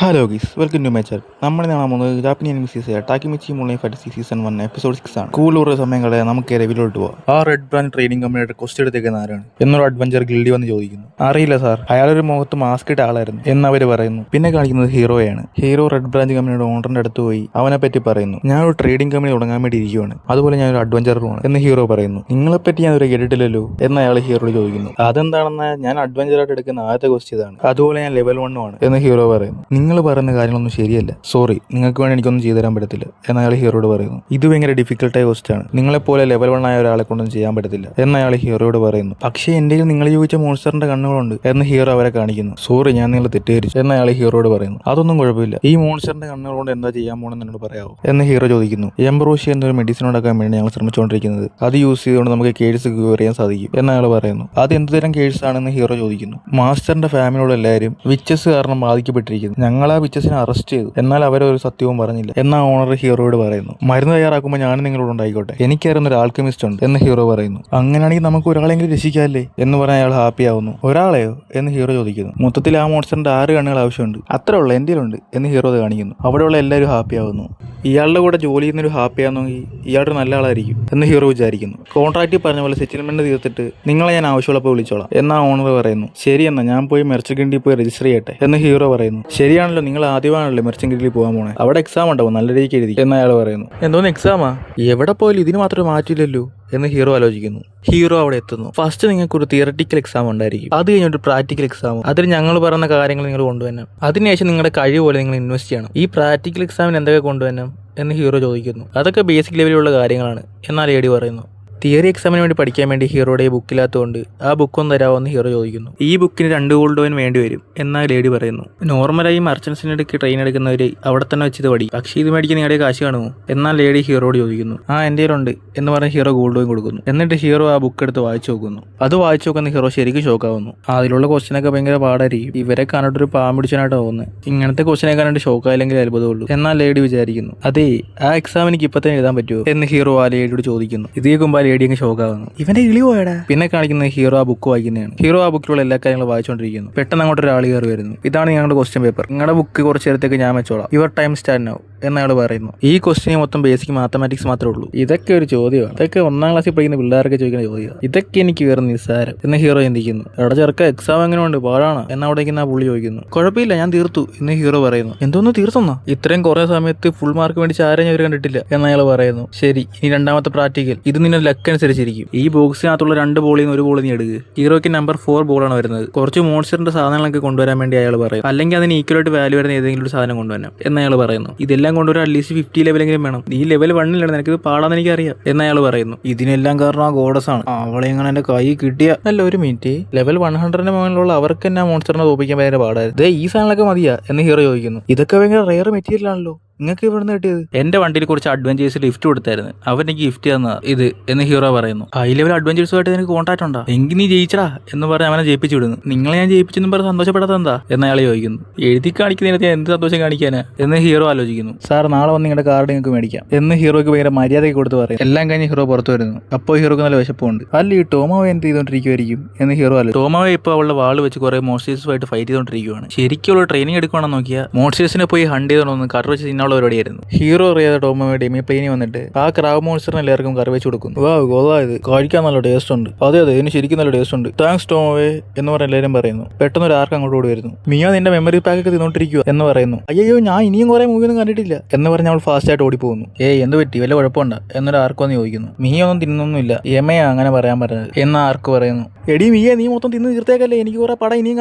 Hello guys welcome to my channel. നമ്മൾ കാണാൻ പോകുന്നത് ജാപ്പനീസ് എനിമീസ് ടാക്കിമിച്ചി മുള്ളി ഫാൻറ്റസി സീസൺ 1 എപ്പിസോഡ് 6 ആണ്. കൂടുതലുള്ള സമയങ്ങളെ നമുക്ക് റിവിലോട്ട് പോവാം. ആ റെഡ് ബ്രാൻഡ് ട്രെയിനിങ് കമ്പനിയുടെ കോസ്റ്റ് എടുത്തേക്കുന്ന ആരാണ് എന്നൊരു അഡ്വഞ്ചർ ഗിൽഡി വന്ന് ചോദിക്കുന്നു. അറിയില്ല സാർ, അയാളൊരു മുഖത്ത് മാസ്ക് ഇട്ട ആളായിരുന്നു എന്നവർ പറയുന്നു. പിന്നെ കാണിക്കുന്നത് ഹീറോയാണ്. ഹീറോ റെഡ് ബ്രാൻഡ് കമ്പനിയുടെ ഓണറിന്റെ അടുത്ത് പോയി അവനെ പറ്റി പറയുന്നു. ഞാനൊരു ട്രേഡിംഗ് കമ്പനി തുടങ്ങാൻ വേണ്ടി ഇരിക്കുകയാണ്, അതുപോലെ ഞാനൊരു അഡ്വഞ്ചറുമാണ് എന്ന് ഹീറോ പറയുന്നു. നിങ്ങളെപ്പറ്റി ഞാൻ ഒരു കേട്ടിട്ടില്ലല്ലോ എന്ന് അയാൾ ഹീറോയോട് ചോദിക്കുന്നു. അതെന്താണെന്ന് ഞാൻ അഡ്വഞ്ചറായിട്ട് എടുക്കുന്ന ആദ്യത്തെ ക്വസ്റ്റ് ഇതാണ്, അതുപോലെ ഞാൻ ലെവൽ 1 ആണ് എന്ന് ഹീറോ പറയുന്നു. നിങ്ങൾ പറയുന്ന കാര്യങ്ങളൊന്നും ശരിയല്ല, സോറി, നിങ്ങൾക്ക് വേണ്ടി എനിക്കൊന്നും ചെയ്തു തരാൻ പറ്റത്തില്ല എന്ന് അയാൾ ഹീറോയോട് പറയുന്നു. ഇത് ഭയങ്കര ഡിഫിക്കൽട്ടായ ക്വസ്റ്റ് ആണ്, നിങ്ങളെപ്പോലെ ലെവൽ 1 ആയ ഒരാളെ കൊണ്ടൊന്നും ചെയ്യാൻ പറ്റത്തില്ല എന്ന് അയാൾ ഹീറോയോട് പറയുന്നു. പക്ഷേ എൻ്റെ നിങ്ങൾ ചോദിച്ച മോൺസ്റ്ററിന്റെ കണ്ണുകളുണ്ട് എന്ന് ഹീറോ അവരെ കാണിക്കുന്നു. സോറി, ഞാൻ നിങ്ങളെ തെറ്റിദ്ധരിച്ചു എന്ന് അയാൾ ഹീറോയോട് പറയുന്നു. അതൊന്നും കുഴപ്പമില്ല, ഈ മോൺസ്റ്ററിന്റെ കണ്ണുകൾ കൊണ്ട് എന്താ ചെയ്യാൻ പോകണമെന്ന് എന്നോട് പറയാമോ എന്ന് ഹീറോ ചോദിക്കുന്നു. എംബ്രോഷി എന്നൊരു മെഡിസിൻ ഉണ്ടാക്കാൻ വേണ്ടി ഞങ്ങൾ ശ്രമിച്ചുകൊണ്ടിരിക്കുന്നത്, അത് യൂസ് ചെയ്തുകൊണ്ട് നമുക്ക് കേഴ്സ് ക്യൂർ ചെയ്യാൻ സാധിക്കും എന്ന് അയാൾ പറയുന്നു. അത് എന്തുതരം കേഴ്സ് ആണെന്ന് ഹീറോ ചോദിക്കുന്നു. മാസ്റ്ററിന്റെ ഫാമിലിയുള്ള എല്ലാവരും വിച്ചസ് കാരണം ബാധിക്കപ്പെട്ടിരിക്കുന്നു, ഞങ്ങൾ ആ വിച്ചസിനെ അറസ്റ്റ് ചെയ്തു, എന്നാൽ അവരൊരു സത്യവും പറഞ്ഞില്ല എന്നാ ഓണർ ഹീറോയോട് പറയുന്നു. മരുന്ന് തയ്യാറാക്കുമ്പോൾ ഞാൻ നിങ്ങളോട് ഉണ്ടായിക്കോട്ടെ, എനിക്കറിയുന്ന ഒരു ആൽക്കമിസ്റ്റ് ഉണ്ട് എന്ന് ഹീറോ പറയുന്നു. അങ്ങനെയാണെങ്കിൽ നമുക്ക് ഒരാളെങ്കിലും രക്ഷിക്കാല്ലേ എന്ന് പറഞ്ഞ അയാൾ ഹാപ്പി ആവുന്നു. ഒരാളെയോ എന്ന് ഹീറോ ചോദിക്കുന്നു. മൊത്തത്തിൽ ആ മോൺസ്റ്ററിന്റെ 6 കണ്ണുകൾ ആവശ്യമുണ്ട്, അത്ര ഉള്ള എൻ്റെ ഉണ്ട് എന്ന് ഹീറോ കാണിക്കുന്നു. അവിടെയുള്ള എല്ലാവരും ഹാപ്പി ആവുന്നു. ഇയാളുടെ കൂടെ ജോലി ചെയ്യുന്നൊരു ഹാപ്പി ആണെന്നെങ്കിൽ ഇയാളുടെ നല്ല ആളായിരിക്കും എന്ന് ഹീറോ വിചാരിക്കുന്നു. കോൺട്രാക്റ്റിൽ പറഞ്ഞ പോലെ സെറ്റിൽമെന്റ് തീർത്തിട്ട് നിങ്ങളെ ഞാൻ ആവശ്യമുള്ളപ്പോൾ വിളിച്ചോളാം എന്നാ ഓണർ പറയുന്നു. ശരി എന്നാ ഞാൻ പോയി മെർച്ചന്റ് ഗിൽഡിൽ പോയി രജിസ്റ്റർ ചെയ്യട്ടെ എന്ന് ഹീറോ പറയുന്നു. ശരിയാണല്ലോ, നിങ്ങൾ ആദ്യമാണല്ലോ മെർച്ചന്റ് ഗിൽഡിൽ പോകാൻ പോണേ, അവിടെ എക്സാം ഉണ്ടാവും, നല്ല രീതിക്ക് എഴുതി എന്ന് അയാൾ പറയുന്നു. എന്തോന്ന് എക്സാമാ, എവിടെ പോയാലും ഇതിന് മാത്രം മാറ്റില്ലല്ലോ എന്ന് ഹീറോ ആലോചിക്കുന്നു. ഹീറോ അവിടെ എത്തുന്നു. ഫസ്റ്റ് നിങ്ങൾക്ക് ഒരു തിയററ്റിക്കൽ എക്സാം ഉണ്ടായിരിക്കും, അത് കഴിഞ്ഞൊരു പ്രാക്ടിക്കൽ എക്സാം, അതിൽ ഞങ്ങൾ പറയുന്ന കാര്യങ്ങൾ നിങ്ങൾ കൊണ്ടുവരണം. അതിനുശേഷം നിങ്ങളുടെ കഴിവ് പോലെ നിങ്ങൾ ഇൻവെസ്റ്റ് ചെയ്യണം. ഈ പ്രാക്ടിക്കൽ എക്സാമിന് എന്തൊക്കെ കൊണ്ടുവരണം എന്ന് ഹീറോ ചോദിക്കുന്നു. അതൊക്കെ ബേസിക് ലെവലിലുള്ള കാര്യങ്ങളാണ് എന്നാൽ ലേഡി പറയുന്നു. തിയറി എക്സാമിന് വേണ്ടി പഠിക്കാൻ വേണ്ടി ഹീറോയുടെ ബുക്കില്ലാത്തതുകൊണ്ട് ആ ബുക്ക് ഒന്ന് തരാമോ ഹീറോ ചോദിക്കുന്നു. ഈ ബുക്കിന് 2 ഗോൾഡ് കോയിൻ വേണ്ടി വരും എന്നാൽ ലേഡി പറയുന്നു. നോർമലായി മർച്ചൻസിന് ട്രെയിൻ എടുക്കുന്നവർ അവിടെ തന്നെ വെച്ച് ഇത് പഠിക്കും, പക്ഷേ ഇത് മേടിക്കാൻ നിങ്ങളുടെ കാശ് കാണുമോ എന്നാൽ ലേഡി ഹീറോയോട് ചോദിക്കുന്നു. ആ എൻ്റെ ഉണ്ട് എന്ന് പറഞ്ഞ് ഹീറോ ഗോൾഡ് കോയിൻ കൊടുക്കുന്നു. എന്നിട്ട് ഹീറോ ആ ബുക്ക് എടുത്ത് വായിച്ചു നോക്കുന്നു. അത് വായിച്ചു നോക്കുന്ന ഹീറോ ശരിക്കും ഷോക്കാവുന്നു. അതിലുള്ള ക്വസ്റ്റ്യനൊക്കെ ഭയങ്കര പാടായിരിക്കും, ഇവരെ കണ്ടിട്ടൊരു പാമ്പിടിച്ചാനായിട്ട് പോകുന്നത്. ഇങ്ങനത്തെ ക്വസ്റ്റ്യനെ കണ്ടിട്ട് ഷോക്കായില്ലെങ്കിൽ അത്ഭുതമുള്ളൂ എന്നാൽ ലേഡി വിചാരിക്കുന്നു. അതെ, ആ എക്സാം എനിക്ക് ഇപ്പം തന്നെ എഴുതാൻ പറ്റുമോ എന്ന് ഹീറോ ആ ലേഡിയോട് ചോദിക്കുന്നു. ഇതേ കുമ്പാൽ ലേഡി അങ്ങ് ഷോക്കാവുന്നു. ഇവന്റെ ഇളി പോയടാ. പിന്നെ കാണിക്കുന്നത് ഹീറോ ആ ബുക്ക് വായിക്കുന്നതാണ്. ഹീറോ ആ ബുക്കിലുള്ള എല്ലാ കാര്യങ്ങളും വായിച്ചുകൊണ്ടിരിക്കുന്നു. പെട്ടെന്ന് അങ്ങോട്ട് ഒരാൾ കയറി വരുന്നു. ഇതാണ് ഞങ്ങളുടെ ക്വസ്റ്റ്യൻ പേപ്പർ, നിങ്ങളുടെ ബുക്ക് കുറച്ച് നേരത്തേക്ക് ഞാൻ വെച്ചോളാം, യുവർ ടൈം സ്റ്റാർട്ട് നൗ എന്നയാൾ പറയുന്നു. ഈ ക്വസ്റ്റ്യൻ മൊത്തം ബേസിക് മാത്തമാറ്റിക്സ് മാത്രമേ ഉള്ളൂ, ഇതൊക്കെ ഒരു ചോദ്യമാണ്, ഇതൊക്കെ 1ാം ക്ലാസ്സിൽ പഠിക്കുന്ന പിള്ളേർക്ക് ചോദിക്കുന്ന ചോദ്യം, ഇതൊക്കെ എനിക്ക് വേറെ നിസ്സാരം എന്ന് ഹീറോ ചിന്തിക്കുന്നു. എവിടെ ചെറുക്ക എക്സാം എങ്ങനെയുണ്ട്, പാടാണ് എന്നവിടെ ആ പുള്ളി ചോദിക്കുന്നു. കുഴപ്പമില്ല, ഞാൻ തീർത്തു എന്ന് ഹീറോ പറയുന്നു. എന്തോന്ന് തീർത്തെന്നോ, ഇത്രയും കുറേ സമയത്ത് ഫുൾ മാർക്ക് വേണ്ടി ആരും ഞാൻ കണ്ടിട്ടില്ല എന്നയാൾ പറയുന്നു. ശരി, ഇനി 2ാമത്തെ പ്രാക്ടിക്കൽ, ഇത് നിന്റെ ലക്ക് അനുസരിച്ചിരിക്കും. ഈ ബോക്സിനകത്തുള്ള 2 ബോളിൽ നിന്ന് 1 ബോൾ നീ എടുക്കുക. ഹീറോയ്ക്ക് നമ്പർ 4 ബോളാണ് വരുന്നത്. കുറച്ച് മോൺസ്റ്ററിന്റെ സാധനങ്ങളൊക്കെ കൊണ്ടുവരാൻ വേണ്ടി അയാൾ പറയും, അല്ലെങ്കിൽ അതിന് ഈക്വലായിട്ട് വാല്യൂ വരുന്ന ഏതെങ്കിലും ഒരു സാധനം കൊണ്ടുവരണം എന്നയാൾ പറയുന്നു. ഇതെല്ലാം കൊണ്ടുവരാൻ അറ്റ്ലീസ്റ്റ് 50 ലെവലെങ്കിലും വേണം, നീ ലെവൽ 1 നിനക്ക് ഇത് പാടാന്ന് എനിക്കറിയാം എന്നയാൾ പറയുന്നു. ഇതിനെല്ലാം കാരണം ആ ഗോഡസ് ആണ്, അവളെ എങ്ങനെ എന്റെ കൈ കിട്ടിയ. അല്ല, ഒരു മിനിറ്റ്, ലെവൽ 100 മുകളിലുള്ള അവർക്ക് തന്നെ മോൺസ്റ്ററിനെ തോപ്പിക്കാൻ ഭയങ്കര പാടായിരുന്നു, ഈ സാധനങ്ങളൊക്കെ മതിയാ എന്ന് ഹീറോ ചോദിക്കുന്നു. ഇതൊക്കെ ഭയങ്കര റെയർ മെറ്റീരിയൽ ആണല്ലോ, നിങ്ങൾക്ക് ഇവിടെ നിന്ന് കിട്ടിയത്. എന്റെ വണ്ടിയിൽ കുറച്ച് അഡ്വഞ്ചേഴ്സ് ലിഫ്റ്റ് കൊടുത്തായിരുന്നു, അവരെനിക്ക് ഗിഫ്റ്റ് തന്നാ ഇത് എന്ന് ഹീറോ പറയുന്നു. ഹൈ ലെവൽ അഡ്വഞ്ചേഴ്സുമായിട്ട് എനിക്ക് കോൺടാക്ട് ഉണ്ടോ, എങ്കിൽ നീ ജയിച്ചടാ എന്ന് പറഞ്ഞ് അവനെ ജയിപ്പിച്ചു വിടുന്നു. നിങ്ങളെ ഞാൻ ജയിപ്പിച്ചെന്നും പറഞ്ഞ് സന്തോഷപ്പെടാത്ത എന്താ എന്ന് അയാൾ ചോദിക്കുന്നു. എഴുതി കാണിക്കുന്നതിനകത്ത് ഞാൻ എന്ത് സന്തോഷം കാണിക്കാനാ എന്ന് ഹീറോ ആലോചിക്കുന്നു. സാർ, നാളെ വന്ന് നിങ്ങളുടെ കാർഡ് നിങ്ങൾക്ക് മേടിക്കാം എന്ന് ഹീറോയ്ക്ക് ഭയങ്കര മര്യാദയ്ക്ക് കൊടുത്ത് പറയും. എല്ലാം കഴിഞ്ഞ് ഹീറോ പുറത്തു വരുന്നു. അപ്പോൾ ഹീറോക്ക് നല്ല വിശപ്പുണ്ട്. അല്ല, ഈ ടോമാവെ എന്ത് ചെയ്തോണ്ടിരിക്കുമായിരിക്കും എന്ന് ഹീറോ ആലോചിച്ചു. ടോമാവെ ഇപ്പോൾ അവളുടെ വാള് വെച്ച് കുറെ മോൺസ്റ്റേഴ്സുമായിട്ട് ഫൈറ്റ് ചെയ്തോണ്ടിരിക്കുകയാണ്. ശരിക്കും ഉള്ള ട്രെയിനിങ് എടുക്കുകയാണെന്ന് നോക്കിയാൽ മോൺസ്റ്റേഴ്സിനെ പോയി ഹണ്ട് ചെയ്തോന്ന് കറ വെച്ച് തിന്നുള്ള പരിപാടിയായിരുന്നു. ഹീറോ അറിയാതെ ടോമോയുടെ ഡെമി പ്ലെയിനിൽ വന്നിട്ട് ആ ക്രാബ് മോൺസ്റ്ററിന് എല്ലാവർക്കും കറി വെച്ച് കൊടുക്കുന്നു. വാ, കൊള്ളായത്, കഴിക്കാൻ നല്ല ടേസ്റ്റ് ഉണ്ട്. അതെ, ഇതിന് ശരിക്കും നല്ല ടേസ്റ്റ് ഉണ്ട്, താങ്ക്സ് ടോമോവേ എന്ന് പറഞ്ഞ എല്ലാവരും പറയുന്നു. പെട്ടെന്ന് ഒരു ആർക്ക് അങ്ങോട്ട് ഓടി വരുന്നു. മിയ നിന്റെ മെമ്മറി പാക്ക് ഒക്കെ തിന്നോണ്ടിരിക്കുക എന്ന് പറയുന്നു. അയ്യോ, ഞാൻ ഇനിയും കുറെ മൂവി ഒന്നും കണ്ടിട്ടില്ല എന്ന് പറഞ്ഞ് അവൾ ഫാസ്റ്റ് ആയിട്ട് ഓടിപ്പോകുന്നു. എന്ത് പറ്റി, വല്ല കുഴപ്പമുണ്ടോ എന്നൊരു ആർക്കൊന്ന് ചോദിക്കുന്നു. മിയ ഒന്നും തിന്നൊന്നുമില്ല, എമയാ അങ്ങനെ പറയാൻ പറഞ്ഞത് എന്ന് ആർക്ക് പറയുന്നു. എടി മിയ, നീ മൊത്തം തിന്ന് തീർത്തേക്കല്ലേ, എനിക്ക് കുറെ പടം ഇനിയും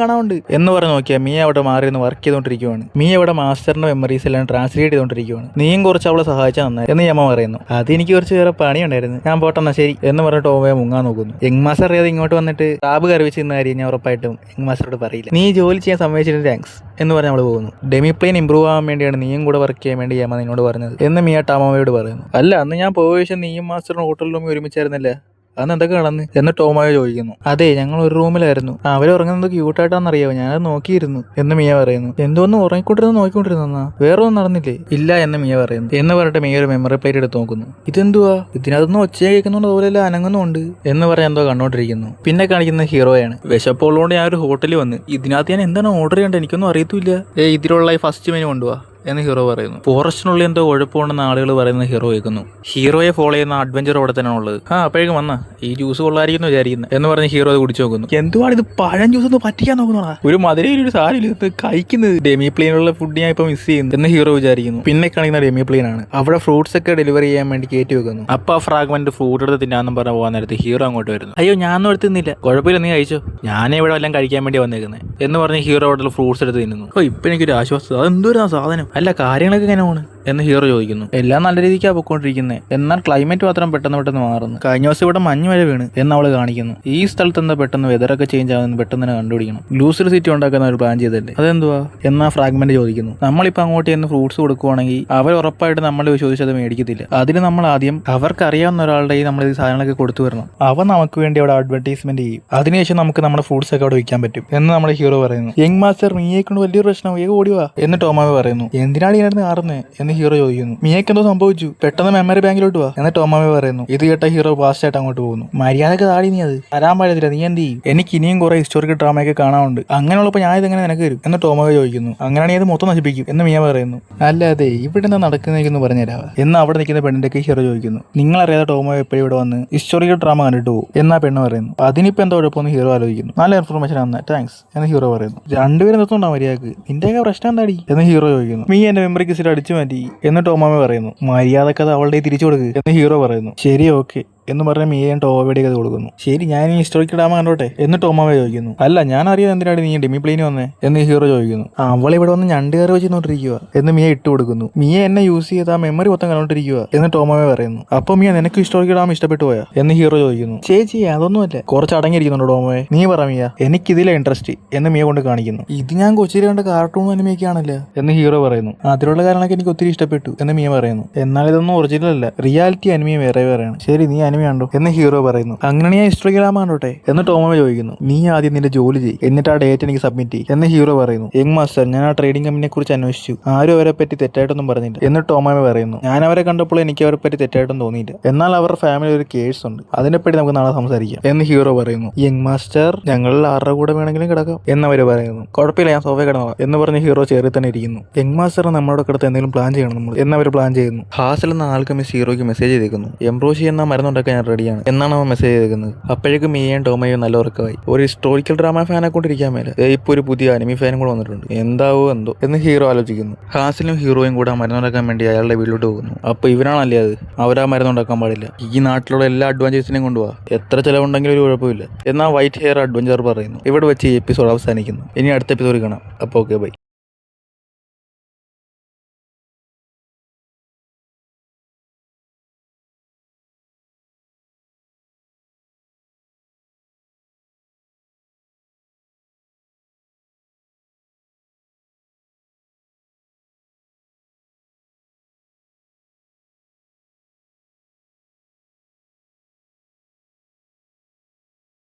കാണാനുണ്ട് എന്ന് പറഞ്ഞ് നോക്കിയാൽ മിയ അവിടെ മാറി നിന്ന് വർക്ക് ചെയ്തോണ്ടിരിക്കുവാണ്. മിയ അവിടെ മാസ്റ്ററിന്റെ മെമ്മറീസ് എല്ലാം ട്രാൻസ്ലേറ്റ് ചെയ്തോണ്ടിരിക്കുവാണ്. നീയും കുറച്ച് അവളെ സഹായിച്ചാൽ നന്നായി എന്ന് യമ്മ പറയുന്നു. അതെനിക്ക് കുറച്ച് വേറെ പണിയുണ്ടായിരുന്നു, ഞാൻ പോട്ടെന്നാ ശരി എന്ന് പറഞ്ഞിട്ട് ടോമയെ മുങ്ങാൻ നോക്കുന്നു. യങ് മാസ്റ്റർ അറിയാതെ ഇങ്ങോട്ട് വന്നിട്ട് ടാബ് കറി വെച്ച് ഇന്ന കാര്യം ഞാൻ ഉറപ്പായിട്ടും യങ് മാസ്റ്ററോട് പറയില്ല. നീ ജോലി ചെയ്യാൻ സമ്മതിച്ചിട്ട് താങ്ക്സ് എന്ന് പറഞ്ഞ് അവൾ പോകുന്നു. ഡെമി പ്ലെയിൻ ഇമ്പ്രൂവ് ആവാൻ വേണ്ടിയാണ് നീയും കൂടെ വർക്ക് ചെയ്യാൻ വേണ്ടി യമ്മ നിന്നോട് പറഞ്ഞത് എന്ന് മിയ ടാമോയോട് പറയുന്നു. അല്ല, അന്ന് ഞാൻ പോയ ശേഷം നീയും മാസ്റ്ററും ഹോട്ടൽ റൂമിൽ ഒരുമിച്ചായിരുന്നല്ലേ അന്ന് എന്തൊക്കെ നടന്ന് എന്ന് ടോമായ ചോദിക്കുന്നു. അതെ, ഞങ്ങൾ ഒരു റൂമിലായിരുന്നു. അവർ ഉറങ്ങുന്നത് ക്യൂട്ടായിട്ടാണെന്നറിയാവോ, ഞാനത് നോക്കിയിരുന്നു എന്ന് മിയ പറയുന്നു. എന്തോന്ന് നോക്കിക്കൊണ്ടിരുന്ന വേറെ ഒന്നും നടന്നില്ലേ? ഇല്ല എന്ന് മിയ പറയുന്നു. എന്ന് പറഞ്ഞിട്ട് മിയ ഒരു മെമ്മറി പ്ലേറ്റ് എടുത്ത് നോക്കുന്നു. ഇതെന്തുവാ, ഇതിനകത്തൊന്നും ഒച്ചയെ കേൾക്കുന്നുണ്ട്, അതുപോലെ അനങ്ങുന്നുണ്ട് എന്ന് പറഞ്ഞ് എന്തോ കണ്ടോണ്ടിരിക്കുന്നു. പിന്നെ കാണിക്കുന്ന ഹീറോയാണ്. വിശപ്പുള്ളതുകൊണ്ട് ഞാൻ ഒരു ഹോട്ടലിൽ വന്ന് ഇതിനകത്ത് ഞാൻ എന്താണ് ഓർഡർ ചെയ്യേണ്ടത് എനിക്കൊന്നും അറിയത്തില്ല. ഇതിലുള്ള ഫസ്റ്റ് മെനു കൊണ്ടുപോവാ എന്ന് ഹീറോ പറയുന്നു. ഫോറസ്റ്റിനുള്ളിൽ എന്തോ കുഴപ്പമുണ്ടെന്ന് ആളുകൾ പറയുന്ന ഹീറോ കേൾക്കുന്നു. ഹീറോയെ ഫോളോ ചെയ്യുന്ന അഡ്വഞ്ചർ അവിടെ തന്നെ ഉള്ളത്. അപ്പോഴേക്കും വന്നാ ഈ ജ്യൂസ് കൊള്ളായിരിക്കുന്നു വിചാരിക്കുന്നത് എന്ന് പറഞ്ഞ് ഹീറോ അത് കുടിച്ചു നോക്കുന്നു. എന്തുവാണ് ഇത്, പഴം ജ്യൂസ് ഒന്ന് പറ്റിക്കാൻ നോക്കുന്നതാ, ഒരു മധുരയിൽ സാധനം കഴിക്കുന്നത്. ഡെമി പ്ലെയിനുള്ള ഫുഡ് ഞാൻ ഇപ്പൊ മിസ് ചെയ്യുന്നു എന്ന് ഹീറോ വിചാരിക്കുന്നു. പിന്നെ കാണിക്കുന്ന ഡെമി പ്ലെയിൻ ആണ്. അവിടെ ഫ്രൂട്ട്സ് ഒക്കെ ഡെലിവറി ചെയ്യാൻ വേണ്ടി കയറ്റി വെക്കുന്നു. അപ്പൊ ആ ഫ്രാഗ്മെന്റ് ഫ്രൂട്ട് എടുത്ത് തിന്നാന്നും പറഞ്ഞ് പോകാൻ നേരത്ത് ഹീറോ അങ്ങോട്ട് വരുന്നു. അയ്യോ, ഞാനൊന്നും എടുത്തുന്നില്ല, കുഴപ്പമില്ല, നീ കഴിച്ചോ, ഞാനേ ഇവിടെ എല്ലാം കഴിക്കാൻ വേണ്ടി വന്നേക്കുന്നത് എന്ന് പറഞ്ഞ് ഹീറോ അവിടെ ഫ്രൂട്ട്സ് എടുത്ത് തിന്നുന്നു. ഇപ്പൊ എനിക്കൊരു ആശ്വാസം, അതെന്തോരാ സാധനം, അല്ല കാര്യങ്ങളൊക്കെ എങ്ങനെ പോണ് എന്ന് ഹീറോ ചോദിക്കുന്നു. എല്ലാം നല്ല രീതിക്കാണ് പൊയ്ക്കൊണ്ടിരിക്കുന്നത്, എന്നാൽ ക്ലൈമറ്റ് മാത്രം പെട്ടെന്ന് മാറുന്നു. കഴിഞ്ഞ ദിവസം ഇവിടെ മഞ്ഞ് മഴ വീണ് എന്ന് അവള് കാണിക്കുന്നു. ഈ സ്ഥലത്ത് എന്താ പെട്ടെന്ന് വെതറൊക്കെ ചേഞ്ച് ആവുന്ന പെട്ടെന്ന് തന്നെ കണ്ടുപിടിക്കണം. ഗ്ലൂസിൽ സിറ്റി ഉണ്ടാക്കുന്ന ഒരു പ്ലാൻ ചെയ്തല്ലേ, അതെന്തുവാ എന്നാ ഫ്രാഗ്മെന്റ് ചോദിക്കുന്നു. നമ്മളിപ്പോൾ അങ്ങോട്ട് ചെന്ന് ഫ്രൂട്ട്സ് കൊടുക്കുവാണെങ്കിൽ അവർ ഉറപ്പായിട്ട് നമ്മൾ ചോദിച്ചത് മേടിക്കത്തില്ല. അതിന് നമ്മൾ ആദ്യം അവർക്ക് അറിയാവുന്ന ഒരാളുടെ നമ്മൾ ഈ സാധനങ്ങളൊക്കെ കൊടുത്തു വരണം. അവ നമുക്ക് വേണ്ടി അവിടെ അഡ്വർടൈസ്മെന്റ് ചെയ്യും. അതിനുശേഷം നമുക്ക് നമ്മുടെ ഫ്രൂട്ട്സ് ഒക്കെ അവിടെ വിൽക്കാൻ പറ്റും എന്ന് നമ്മുടെ ഹീറോ പറയുന്നു. യങ് മാസ്റ്റർ മിയെ കൊണ്ട് വലിയൊരു പ്രശ്നം, ഓടിവാ എന്ന് ടോമാവെ പറയുന്നു. എന്തിനാണ് ഇതിനകത്ത് ആറുന്നത് എന്ന് ഹീറോ ചോദിക്കുന്നു. മിയക്ക് എന്തോ സംഭവിച്ചു, പെട്ടെന്ന് മെമ്മറി ബാങ്കിലോട്ട് വാ എന്ന് ടോമാവെ പറയുന്നു. ഇത് കേട്ട ഹീറോ ഫാസ്റ്റ് ആയിട്ട് അങ്ങോട്ട് പോകുന്നു. മര്യാദക്ക് താടി നീ അത് തരാൻ പാടില്ല, നീ എന്ത് ചെയ്യും, എനിക്ക് ഇനിയും കുറെ ഹിസ്റ്റോറിക്കൽ ഡ്രാമയൊക്കെ കാണാനുണ്ട്, അങ്ങനെയുള്ളപ്പോൾ ഞാൻ ഇതെങ്ങനെ നിനക്ക് തരും എന്ന് ടോമാവെ ചോദിക്കുന്നു. അങ്ങനെയാണെങ്കിൽ അത് മൊത്തം നശിപ്പിക്കും എന്ന് മിയ പറയുന്നു. അല്ലാതെ ഇവിടെ എന്താ നടക്കുന്നതെന്ന് പറഞ്ഞുതരാവ എന്ന് അവിടെ നിൽക്കുന്ന പെണ്ണിന്റെ ഹീറോ ചോദിക്കുന്നു. നിങ്ങളറിയാതെ ടോമാവെ എപ്പോഴും ഇവിടെ വന്ന് ഹിസ്റ്റോറിക്കൽ ഡ്രാമ കണ്ടിട്ട് പോകും എന്നാ പെണ്ണ് പറയുന്നു. അതിനിപ്പോ എന്താ കുഴപ്പമെന്ന് ഹീറോ ആലോചിക്കുന്നു. നല്ല ഇൻഫർമേഷൻ ആണ്, താങ്ക്സ് എന്ന് ഹീറോ പറയുന്നു. രണ്ടുപേരും നിർത്തുണ്ടോ മര്യാദക്ക്, നിന്റെയൊക്കെ പ്രശ്നം എന്താടി എന്ന് ഹീറോ ചോദിക്കുന്നു. നീ എന്റെ മെമ്മറിക്ക് സിറ്റ് അടിച്ചു മാറ്റി എന്ന് ടോമാവെ പറയുന്നു. മര്യാദക്കത് അവളുടെ തിരിച്ചു കൊടുക്കുക എന്ന് ഹീറോ പറയുന്നു. ശരി, ഓക്കെ എന്ന് പറഞ്ഞ മിയയും ടോമയുടെ കഥ കൊടുക്കുന്നു. ശരി, ഞാൻ ഈ ഹിസ്റ്റോറിക്കൽ ഡ്രാമ കണ്ടോട്ടെ എന്ന് ടോമാവെ ചോദിക്കുന്നു. അല്ല, ഞാൻ അറിയാം എന്തിനാണ് നീ ഡെമി പ്ലെയിന് വന്നേ എന്ന് ഹീറോ ചോദിക്കുന്നു. അവളിവിടെ വന്ന് ഞണ്ട് കയറി വെച്ചിരിക്കുക എന്ന് മിയ ഇട്ട് കൊടുക്കുന്നു. മിയ എന്നെ യൂസ് ചെയ്ത് ആ മെമ്മറി മൊത്തം കണ്ടോണ്ടിരിക്കുക എന്ന് ടോമാവെ പറയുന്നു. അപ്പൊ മിയ നിനക്ക് ഹിസ്റ്റോറിക്കൽ ഡ്രാമ ഇഷ്ടപ്പെട്ടു പോയാ എന്ന് ഹീറോ ചോദിക്കുന്നു. ചേച്ചി അതൊന്നുമല്ല, കുറച്ച് അടങ്ങിയിരിക്കുന്നുണ്ടോ ടോമാവെ, നീ പറ മിയ, എനിക്കിതിലെ ഇൻട്രസ്റ്റ് എന്ന് മിയ കൊണ്ട് കാണിക്കുന്നു. ഇത് ഞാൻ കൊച്ചിയിൽ കണ്ട കാർട്ടൂൺ അനിമയൊക്കെയാണല്ലോ എന്ന് ഹീറോ പറയുന്നു. അതിലുള്ള കാരണമൊക്കെ എനിക്ക് ഒത്തിരി ഇഷ്ടപ്പെട്ടു എന്ന് മിയ പറയുന്നു. എന്നാൽ ഇതൊന്നും ഒറിജിനൽ അല്ല, റിയാലിറ്റി അനിമയ വേറെയാണ്. ശരി, നീ അനിമ കണ്ടോ എന്ന് ഹീറോ പറയുന്നു. അങ്ങനെ ഞാൻ ഹിസ്റ്റോറിക്കൽ ഡ്രാമ കണ്ടോട്ടെ എന്ന് ടോമാവെ ചോദിക്കുന്നു. നീ ആദ്യം നിന്റെ ജോലി ചെയ്യ്, എന്നിട്ട് ആ ഡേറ്റ് എനിക്ക് സബ്മിറ്റ് ചെയ്യ് എന്ന് ഹീറോ പറയുന്നു. യങ് മാസ്റ്റർ, ഞാൻ ആ ട്രേഡിംഗ് കമ്പനിയെ കുറിച്ച് അന്വേഷിച്ചു, ആരും അവരെ പറ്റി തെറ്റായിട്ടൊന്നും പറഞ്ഞില്ല എന്ന് ടോമാവെ പറയുന്നു. ഞാൻ അവരെ കണ്ടപ്പോൾ എനിക്ക് അവരെ പറ്റി തെറ്റായിട്ടൊന്നും തോന്നിയില്ല, എന്നാൽ അവരുടെ ഫാമിലി ഒരു കേസ് ഉണ്ട്, അതിനെപ്പറ്റി നമുക്ക് നാളെ സംസാരിക്കാം എന്ന് ഹീറോ പറയുന്നു. യങ് മാസ്റ്റർ, ഞങ്ങളിൽ ആരുടെ കൂടെ വേണമെങ്കിലും കിടക്കാം എന്നവര് പറയുന്നു. കുഴപ്പമില്ല, ഞാൻ സോഫയെ കിടന്നോളാം എന്ന് പറഞ്ഞ് ഹീറോ ചേറി തന്നെ ഇരിക്കുന്നു. യങ് മാസ്റ്റർ നമ്മളോട് കിടത്ത് എന്തെങ്കിലും പ്ലാൻ ചെയ്യണം നമ്മൾ എന്നവർ പ്ലാൻ ചെയ്യുന്നു. ഹാസിൽ എന്ന ആൾക്കമിസ് ഹീറോയ്ക്ക് മെസ്സേജ് ചെയ്തേക്കുന്നു. എംബ്രോഷി എന്ന മരുന്നുണ്ടാക്കാൻ ഞാൻ റെഡിയാണ് എന്നാണ് അവൻ മെസ്സേജ് ചെയ്തേക്കുന്നത്. അപ്പോഴേക്കും മിയയും ടോമയും നല്ല ഉറക്കമായി. ഒരു ഹിസ്റ്റോറിക്കൽ ഡ്രാമ ഫാനെ കൊണ്ടിരിക്കാൻ മേലെ ഇപ്പൊ ഒരു പുതിയ അനിമി ഫാനും കൂടെ വന്നിട്ടുണ്ട്, എന്താവോ എന്തോ എന്ന് ഹീറോ ആലോചിക്കുന്നു. ഹാസിലും ഹീറോയും കൂടെ മരുന്നുണ്ടാക്കാൻ വേണ്ടി അയാളുടെ വീട്ടിലോട്ട് പോകുന്നു. അപ്പൊ ഇവനാണല്ലേ അത്, അവരാ മരുന്നുണ്ടാക്കാൻ പാടില്ല, ഈ നാട്ടിലുള്ള എല്ലാ അഡ്വഞ്ചേഴ്സിനെയും കൊണ്ടുപോവാ, എത്ര ചിലവുണ്ടെങ്കിലും ഒരു കുഴപ്പമില്ല എന്നാൽ വൈറ്റ് ഹെയർ അഡ്വഞ്ചർ പറയുന്നു. ഇവിടെ വെച്ച് ഈ എപ്പിസോഡ് അവസാനിക്കുന്നു. ഇനി അടുത്ത എപ്പിസോഡ് കാണാം. അപ്പോൾ ഓക്കെ, ബൈ.